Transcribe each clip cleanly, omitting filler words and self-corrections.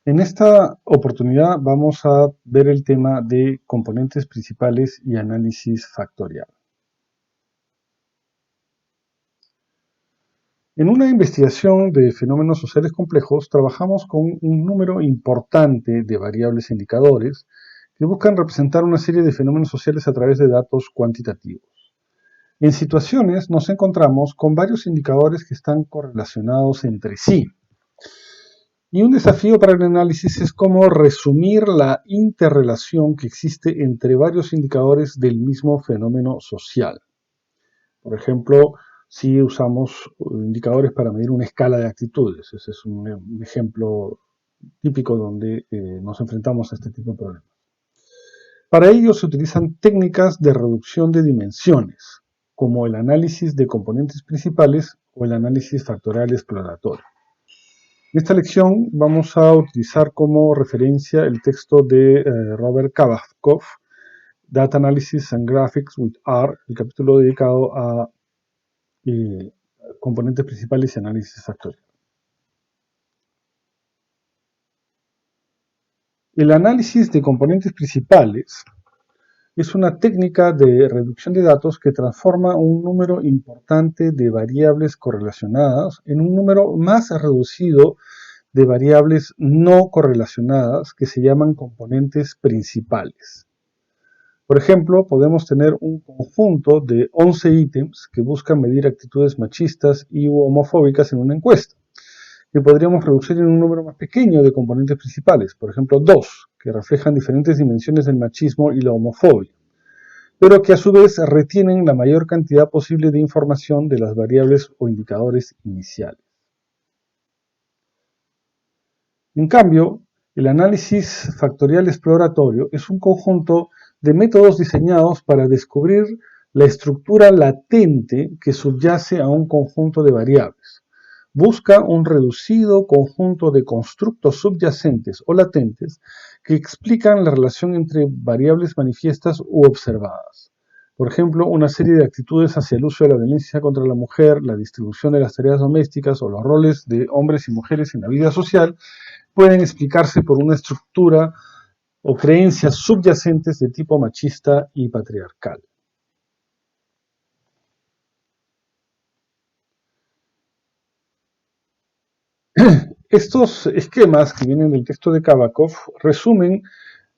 En esta oportunidad vamos a ver el tema de componentes principales y análisis factorial. En una investigación de fenómenos sociales complejos, trabajamos con un número importante de variables e indicadores que buscan representar una serie de fenómenos sociales a través de datos cuantitativos. En situaciones nos encontramos con varios indicadores que están correlacionados entre sí. Y un desafío para el análisis es cómo resumir la interrelación que existe entre varios indicadores del mismo fenómeno social. Por ejemplo, si usamos indicadores para medir una escala de actitudes, ese es un ejemplo típico donde nos enfrentamos a este tipo de problemas. Para ello se utilizan técnicas de reducción de dimensiones, como el análisis de componentes principales o el análisis factorial exploratorio. En esta lección vamos a utilizar como referencia el texto de Robert Kavatkov, Data Analysis and Graphics with R, el capítulo dedicado a componentes principales y análisis factorial. El análisis de componentes principales es una técnica de reducción de datos que transforma un número importante de variables correlacionadas en un número más reducido de variables no correlacionadas que se llaman componentes principales. Por ejemplo, podemos tener un conjunto de 11 ítems que buscan medir actitudes machistas y homofóbicas en una encuesta, que podríamos reducir en un número más pequeño de componentes principales, por ejemplo 2, que reflejan diferentes dimensiones del machismo y la homofobia, pero que a su vez retienen la mayor cantidad posible de información de las variables o indicadores iniciales. En cambio, el análisis factorial exploratorio es un conjunto de métodos diseñados para descubrir la estructura latente que subyace a un conjunto de variables. Busca un reducido conjunto de constructos subyacentes o latentes que explican la relación entre variables manifiestas u observadas. Por ejemplo, una serie de actitudes hacia el uso de la violencia contra la mujer, la distribución de las tareas domésticas o los roles de hombres y mujeres en la vida social pueden explicarse por una estructura o creencias subyacentes de tipo machista y patriarcal. Estos esquemas que vienen del texto de Kavatkov resumen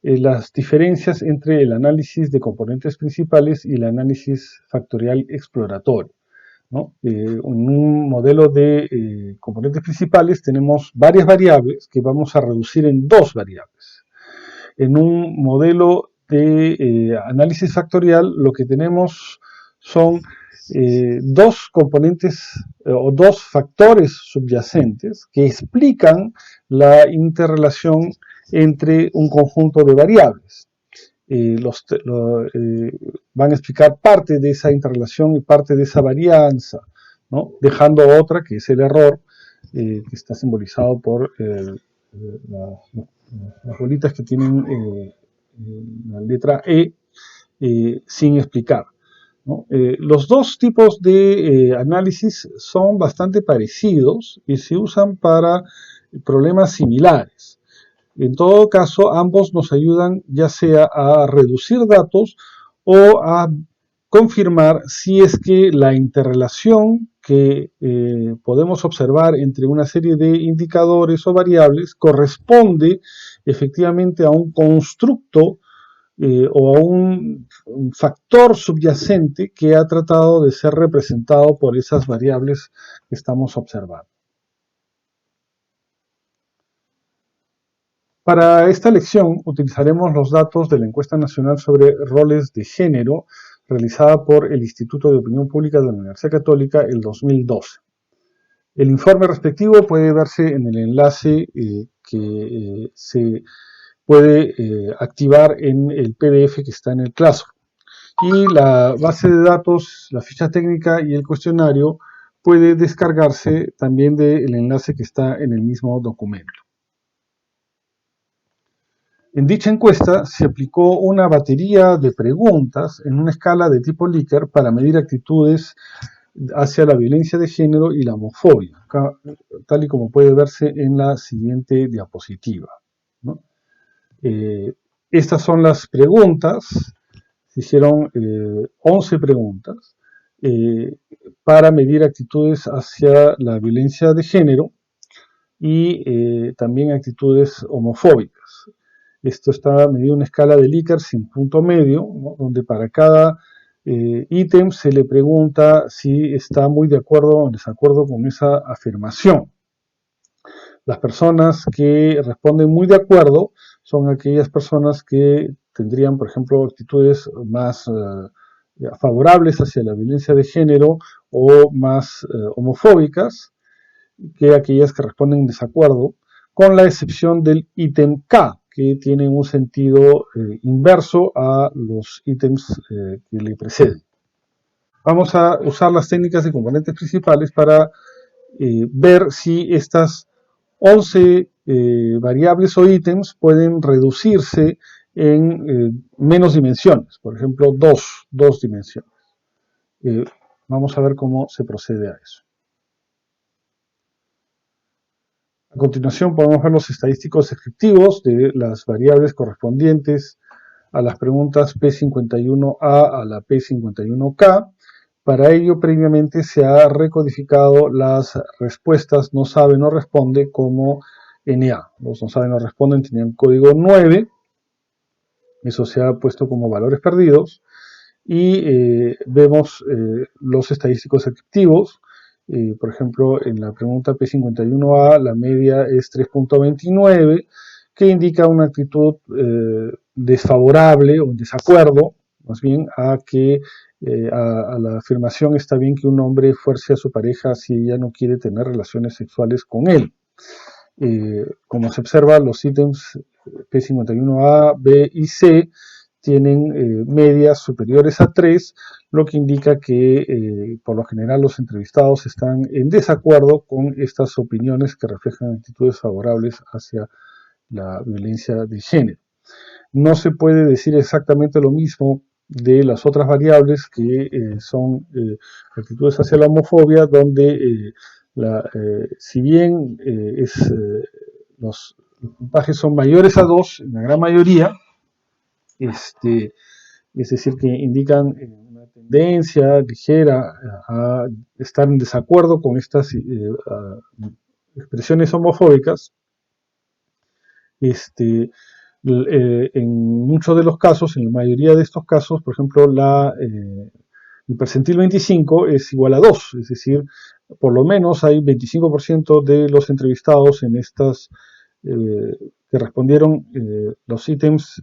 las diferencias entre el análisis de componentes principales y el análisis factorial exploratorio, ¿no? En un modelo de componentes principales tenemos varias variables que vamos a reducir en dos variables. En un modelo de análisis factorial lo que tenemos son dos componentes o dos factores subyacentes que explican la interrelación entre un conjunto de variables. Van a explicar parte de esa interrelación y parte de esa varianza, ¿no? Dejando otra, que es el error, que está simbolizado por las bolitas que tienen la letra E sin explicar, ¿no? Los dos tipos de análisis son bastante parecidos y se usan para problemas similares. En todo caso, ambos nos ayudan ya sea a reducir datos o a confirmar si es que la interrelación que podemos observar entre una serie de indicadores o variables corresponde efectivamente a un constructo o a un factor subyacente que ha tratado de ser representado por esas variables que estamos observando. Para esta lección utilizaremos los datos de la Encuesta Nacional sobre Roles de Género realizada por el Instituto de Opinión Pública de la Universidad Católica el 2012. El informe respectivo puede verse en el enlace que se puede activar en el PDF que está en el Classroom. Y la base de datos, la ficha técnica y el cuestionario puede descargarse también del enlace que está en el mismo documento. En dicha encuesta se aplicó una batería de preguntas en una escala de tipo Likert para medir actitudes hacia la violencia de género y la homofobia, acá, tal y como puede verse en la siguiente diapositiva, ¿no? Estas son las preguntas, se hicieron 11 preguntas eh, para medir actitudes hacia la violencia de género y también actitudes homofóbicas. Esto está medido en una escala de Likert sin punto medio, ¿no? Donde para cada ítem se le pregunta si está muy de acuerdo o en desacuerdo con esa afirmación. Las personas que responden muy de acuerdo son aquellas personas que tendrían, por ejemplo, actitudes más favorables hacia la violencia de género o más homofóbicas que aquellas que responden en desacuerdo, con la excepción del ítem K, que tiene un sentido inverso a los ítems que le preceden. Vamos a usar las técnicas de componentes principales para ver si estas 11 variables o ítems pueden reducirse en menos dimensiones, por ejemplo, dos dimensiones. Vamos a ver cómo se procede a eso. A continuación podemos ver los estadísticos descriptivos de las variables correspondientes a las preguntas P51A a la P51K. Para ello, previamente se ha recodificado las respuestas no sabe, no responde como NA. Los no sabe, no responden tenían código 9. Eso se ha puesto como valores perdidos. Y vemos los estadísticos descriptivos. Por ejemplo, en la pregunta P51A la media es 3.29, que indica una actitud desfavorable o en desacuerdo, más bien, a la afirmación está bien que un hombre fuerce a su pareja si ella no quiere tener relaciones sexuales con él. Como se observa, los ítems P51A, B y C tienen medias superiores a 3, lo que indica que por lo general los entrevistados están en desacuerdo con estas opiniones que reflejan actitudes favorables hacia la violencia de género. No se puede decir exactamente lo mismo de las otras variables que son actitudes hacia la homofobia, donde si bien los puntajes son mayores a 2 en la gran mayoría, es decir, que indican una tendencia ligera a estar en desacuerdo con estas expresiones homofóbicas. En muchos de los casos, en la mayoría de estos casos, por ejemplo, el percentil 25 es igual a 2, es decir, por lo menos hay 25% de los entrevistados en estas que respondieron los ítems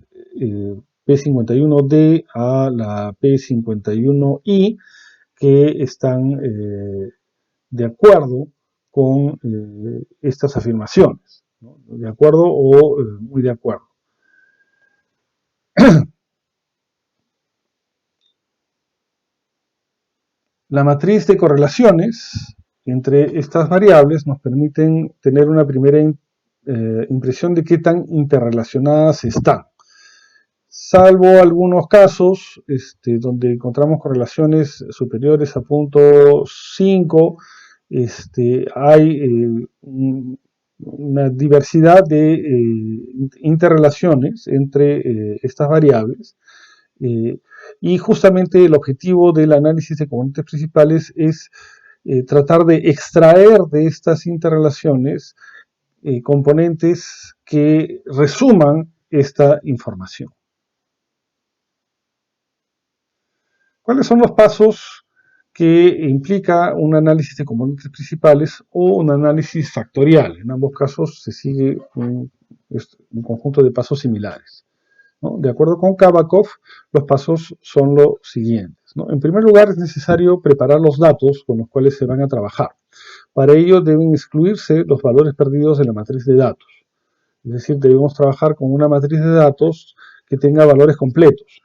P51D a la P51I que están de acuerdo con estas afirmaciones, ¿no? De acuerdo o muy de acuerdo. La matriz de correlaciones entre estas variables nos permiten tener una primera impresión de qué tan interrelacionadas están. Salvo algunos casos donde encontramos correlaciones superiores a 0.5, hay una diversidad de interrelaciones entre estas variables. Y justamente el objetivo del análisis de componentes principales es tratar de extraer de estas interrelaciones componentes que resuman esta información. ¿Cuáles son los pasos que implica un análisis de componentes principales o un análisis factorial? En ambos casos se sigue un conjunto de pasos similares, ¿no? De acuerdo con Kabakov, los pasos son los siguientes, ¿no? En primer lugar, es necesario preparar los datos con los cuales se van a trabajar. Para ello deben excluirse los valores perdidos de la matriz de datos. Es decir, debemos trabajar con una matriz de datos que tenga valores completos,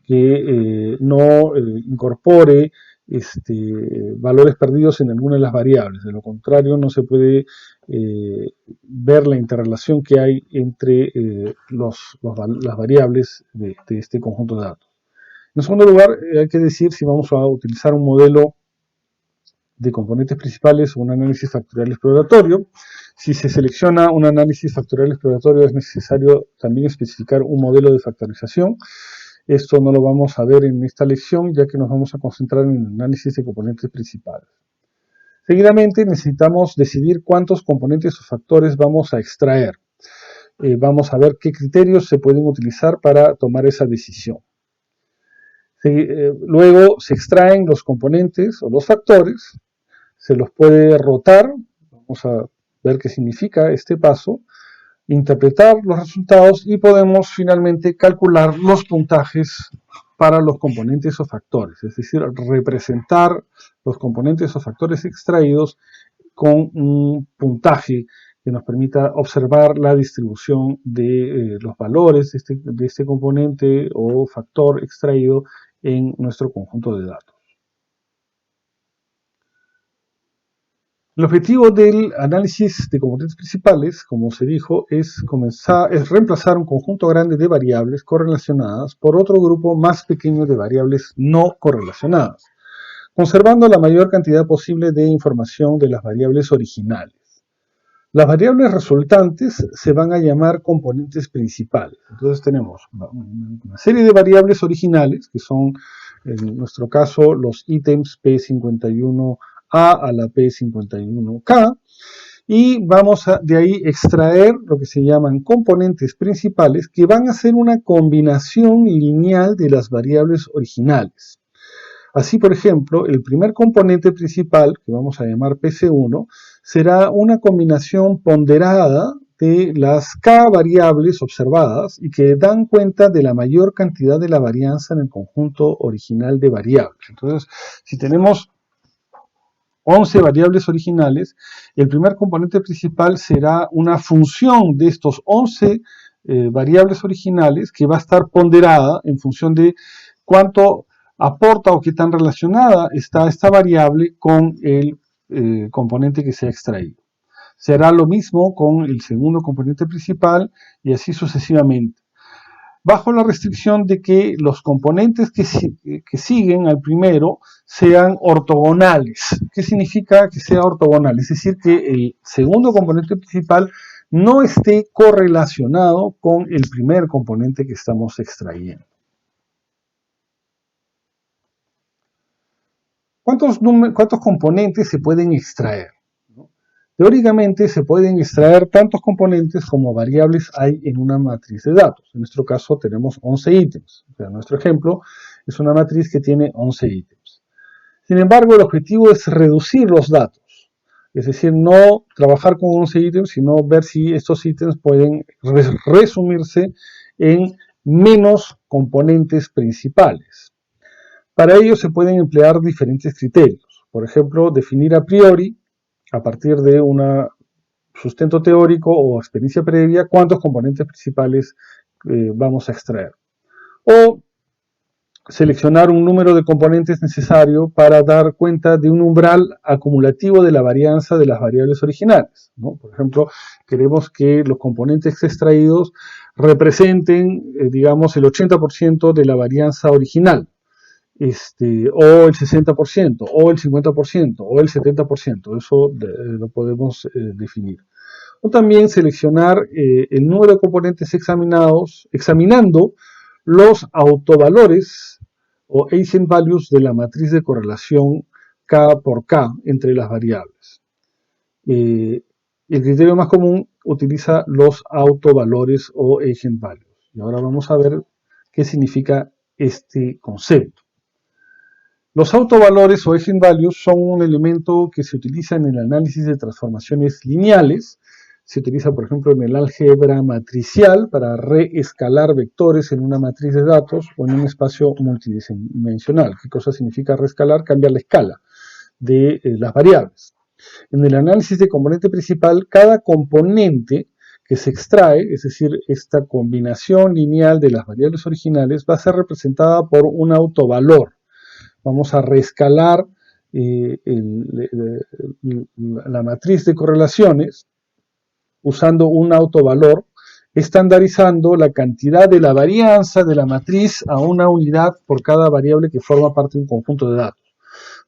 que no incorpore valores perdidos en alguna de las variables. De lo contrario, no se puede ver la interrelación que hay entre las variables de este conjunto de datos. En segundo lugar, hay que decir si vamos a utilizar un modelo de componentes principales o un análisis factorial exploratorio. Si se selecciona un análisis factorial exploratorio, es necesario también especificar un modelo de factorización. Esto no lo vamos a ver en esta lección, ya que nos vamos a concentrar en el análisis de componentes principales. Seguidamente, necesitamos decidir cuántos componentes o factores vamos a extraer. Vamos a ver qué criterios se pueden utilizar para tomar esa decisión. Luego se extraen los componentes o los factores, se los puede rotar, vamos a ver qué significa este paso, interpretar los resultados y podemos finalmente calcular los puntajes para los componentes o factores, es decir, representar los componentes o factores extraídos con un puntaje que nos permita observar la distribución de los valores de este componente o factor extraído en nuestro conjunto de datos. El objetivo del análisis de componentes principales, como se dijo, es reemplazar un conjunto grande de variables correlacionadas por otro grupo más pequeño de variables no correlacionadas, conservando la mayor cantidad posible de información de las variables originales. Las variables resultantes se van a llamar componentes principales. Entonces tenemos una serie de variables originales, que son, en nuestro caso, los ítems P51A a la P51K, y vamos a de ahí extraer lo que se llaman componentes principales, que van a ser una combinación lineal de las variables originales. Así, por ejemplo, el primer componente principal, que vamos a llamar PC1, será una combinación ponderada de las K variables observadas y que dan cuenta de la mayor cantidad de la varianza en el conjunto original de variables. Entonces, si tenemos 11 variables originales, el primer componente principal será una función de estos 11 variables originales que va a estar ponderada en función de cuánto aporta o qué tan relacionada está esta variable con el componente que se ha extraído. Se hará lo mismo con el segundo componente principal y así sucesivamente, bajo la restricción de que los componentes que siguen al primero sean ortogonales. ¿Qué significa que sea ortogonal? Es decir, que el segundo componente principal no esté correlacionado con el primer componente que estamos extrayendo. ¿Cuántos componentes se pueden extraer? Teóricamente se pueden extraer tantos componentes como variables hay en una matriz de datos. En nuestro caso tenemos 11 ítems. O sea, nuestro ejemplo es una matriz que tiene 11 ítems. Sin embargo, el objetivo es reducir los datos. Es decir, no trabajar con 11 ítems, sino ver si estos ítems pueden resumirse en menos componentes principales. Para ello se pueden emplear diferentes criterios. Por ejemplo, definir a priori, a partir de un sustento teórico o experiencia previa, cuántos componentes principales vamos a extraer. O seleccionar un número de componentes necesario para dar cuenta de un umbral acumulativo de la varianza de las variables originales, ¿no? Por ejemplo, queremos que los componentes extraídos representen, digamos, el 80% de la varianza original. O el 60%, o el 50%, o el 70%, eso lo podemos definir. O también seleccionar el número de componentes examinados, examinando los autovalores o eigenvalues de la matriz de correlación K por K entre las variables. El criterio más común utiliza los autovalores o eigenvalues. Y ahora vamos a ver qué significa este concepto. Los autovalores o eigenvalues son un elemento que se utiliza en el análisis de transformaciones lineales. Se utiliza, por ejemplo, en el álgebra matricial para reescalar vectores en una matriz de datos o en un espacio multidimensional. ¿Qué cosa significa reescalar? Cambiar la escala de las variables. En el análisis de componente principal, cada componente que se extrae, es decir, esta combinación lineal de las variables originales, va a ser representada por un autovalor. Vamos a reescalar la matriz de correlaciones usando un autovalor, estandarizando la cantidad de la varianza de la matriz a una unidad por cada variable que forma parte de un conjunto de datos.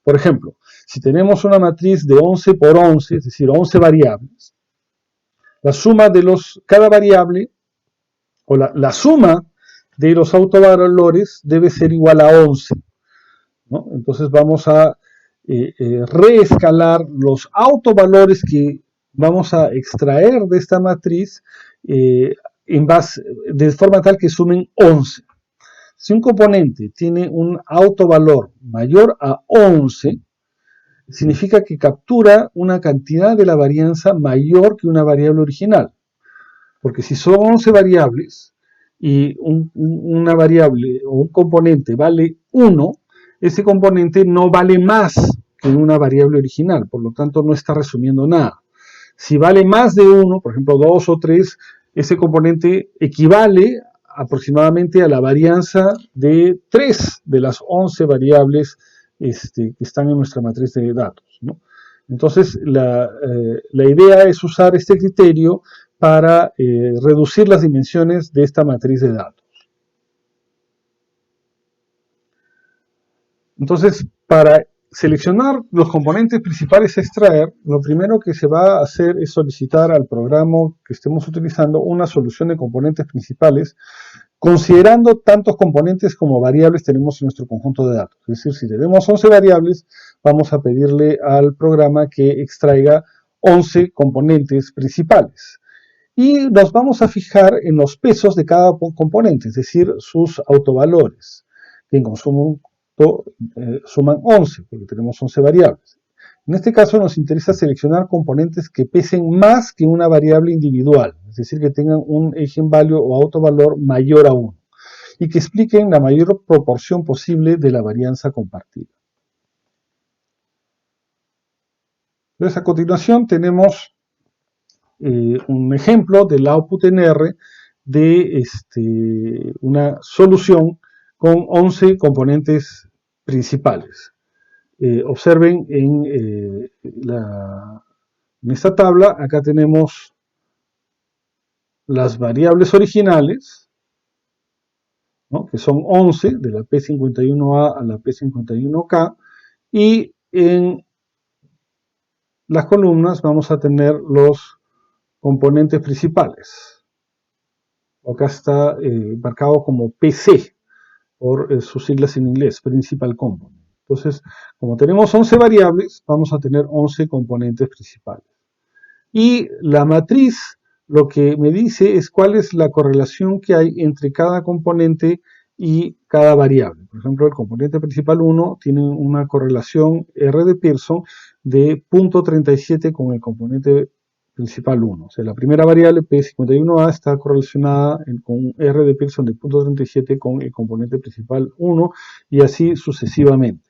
Por ejemplo, si tenemos una matriz de 11 por 11, es decir, 11 variables, la suma de cada variable, o la suma de los autovalores debe ser igual a 11, ¿no? Entonces vamos a reescalar los autovalores que vamos a extraer de esta matriz de forma tal que sumen 11. Si un componente tiene un autovalor mayor a 11, significa que captura una cantidad de la varianza mayor que una variable original. Porque si son 11 variables y una variable o un componente vale 1, ese componente no vale más que una variable original, por lo tanto no está resumiendo nada. Si vale más de 1, por ejemplo 2 o 3, ese componente equivale aproximadamente a la varianza de 3 de las 11 variables que están en nuestra matriz de datos, ¿no? Entonces, la idea es usar este criterio para reducir las dimensiones de esta matriz de datos. Entonces, para seleccionar los componentes principales a extraer, lo primero que se va a hacer es solicitar al programa que estemos utilizando una solución de componentes principales, considerando tantos componentes como variables tenemos en nuestro conjunto de datos. Es decir, si tenemos 11 variables, vamos a pedirle al programa que extraiga 11 componentes principales. Y nos vamos a fijar en los pesos de cada componente, es decir, sus autovalores, que en conjunto suman 11, porque tenemos 11 variables. En este caso nos interesa seleccionar componentes que pesen más que una variable individual, es decir, que tengan un eigenvalue o autovalor mayor a 1, y que expliquen la mayor proporción posible de la varianza compartida. Entonces, a continuación tenemos un ejemplo del output en R de una solución con 11 componentes principales. Observen en esta tabla, acá tenemos las variables originales, ¿no?, que son 11, de la P51A a la P51K, y en las columnas vamos a tener los componentes principales. Acá está marcado como PC, por sus siglas en inglés, Principal Component. Entonces, como tenemos 11 variables, vamos a tener 11 componentes principales. Y la matriz lo que me dice es cuál es la correlación que hay entre cada componente y cada variable. Por ejemplo, el componente principal 1 tiene una correlación R de Pearson de 0.37 con el componente principal 1. O sea, la primera variable P51A está correlacionada con R de Pearson de 0.37 con el componente principal 1 y así sucesivamente,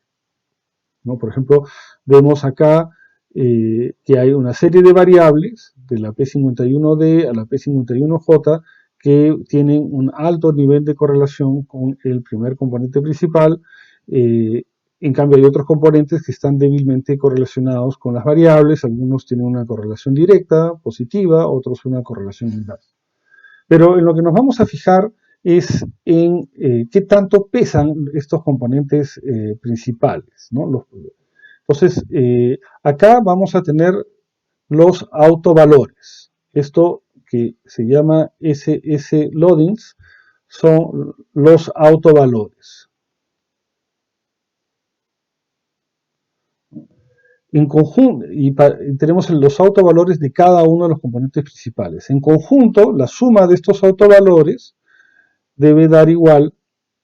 ¿no? Por ejemplo, vemos acá que hay una serie de variables de la P51D a la P51J que tienen un alto nivel de correlación con el primer componente principal. En cambio, hay otros componentes que están débilmente correlacionados con las variables. Algunos tienen una correlación directa, positiva, otros una correlación inversa. Pero en lo que nos vamos a fijar es en qué tanto pesan estos componentes principales, ¿no? Entonces, acá vamos a tener los autovalores. Esto que se llama SS loadings son los autovalores. En conjunto, y tenemos los autovalores de cada uno de los componentes principales. En conjunto, la suma de estos autovalores debe dar igual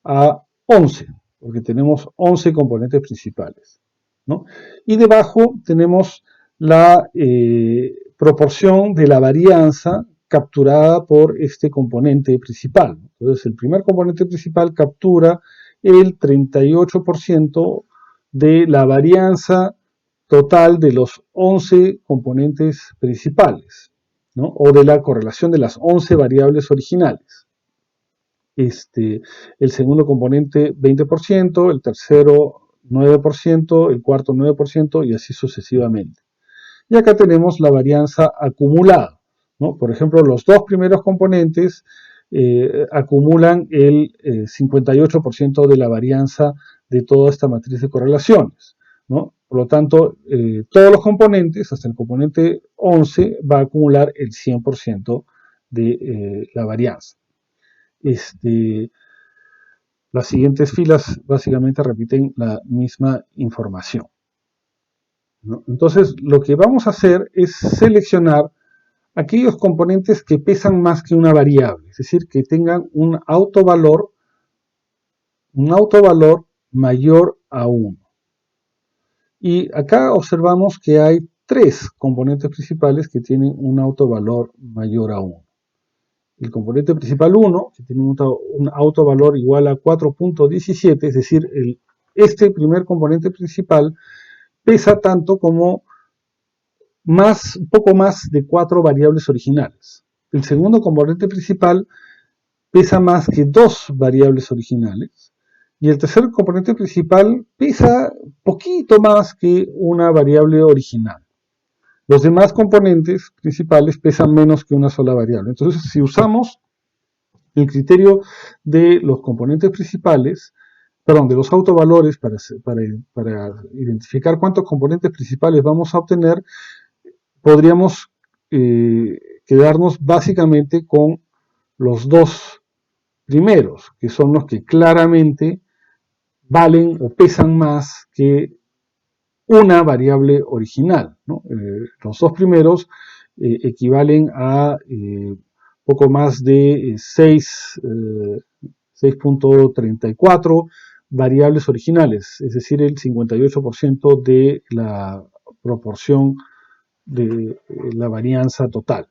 a 11, porque tenemos 11 componentes principales, ¿no? Y debajo tenemos la proporción de la varianza capturada por este componente principal. Entonces, el primer componente principal captura el 38% de la varianza total de los 11 componentes principales, ¿no?, o de la correlación de las 11 variables originales. El segundo componente 20%, el tercero 9%, el cuarto 9% y así sucesivamente. Y acá tenemos la varianza acumulada, ¿no? Por ejemplo, los dos primeros componentes acumulan el 58% de la varianza de toda esta matriz de correlaciones. ¿no? Por lo tanto, todos los componentes, hasta el componente 11, va a acumular el 100% de la varianza. Las siguientes filas básicamente repiten la misma información, ¿no? Entonces, lo que vamos a hacer es seleccionar aquellos componentes que pesan más que una variable, es decir, que tengan un autovalor mayor a 1. Y acá observamos que hay 3 componentes principales que tienen un autovalor mayor a 1. El componente principal 1, que tiene un autovalor igual a 4.17, es decir, este primer componente principal pesa tanto como un poco más de 4 variables originales. El segundo componente principal pesa más que 2 variables originales. Y el tercer componente principal pesa poquito más que una variable original. Los demás componentes principales pesan menos que una sola variable. Entonces, si usamos el criterio de los componentes principales, perdón, de los autovalores para identificar cuántos componentes principales vamos a obtener, podríamos quedarnos básicamente con los dos primeros, que son los que claramente valen o pesan más que una variable original, ¿no? Los dos primeros equivalen a poco más de 6.34 variables originales, es decir, el 58% de la proporción de la varianza total.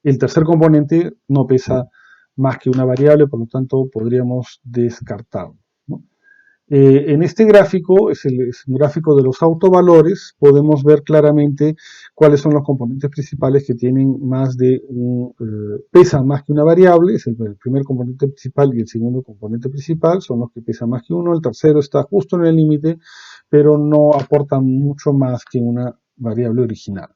El tercer componente no pesa más que una variable, por lo tanto podríamos descartarlo, ¿no? En este gráfico, es un gráfico de los autovalores, podemos ver claramente cuáles son los componentes principales que tienen pesan más que una variable, es el primer componente principal y el segundo componente principal, son los que pesan más que uno, el tercero está justo en el límite, pero no aporta mucho más que una variable original.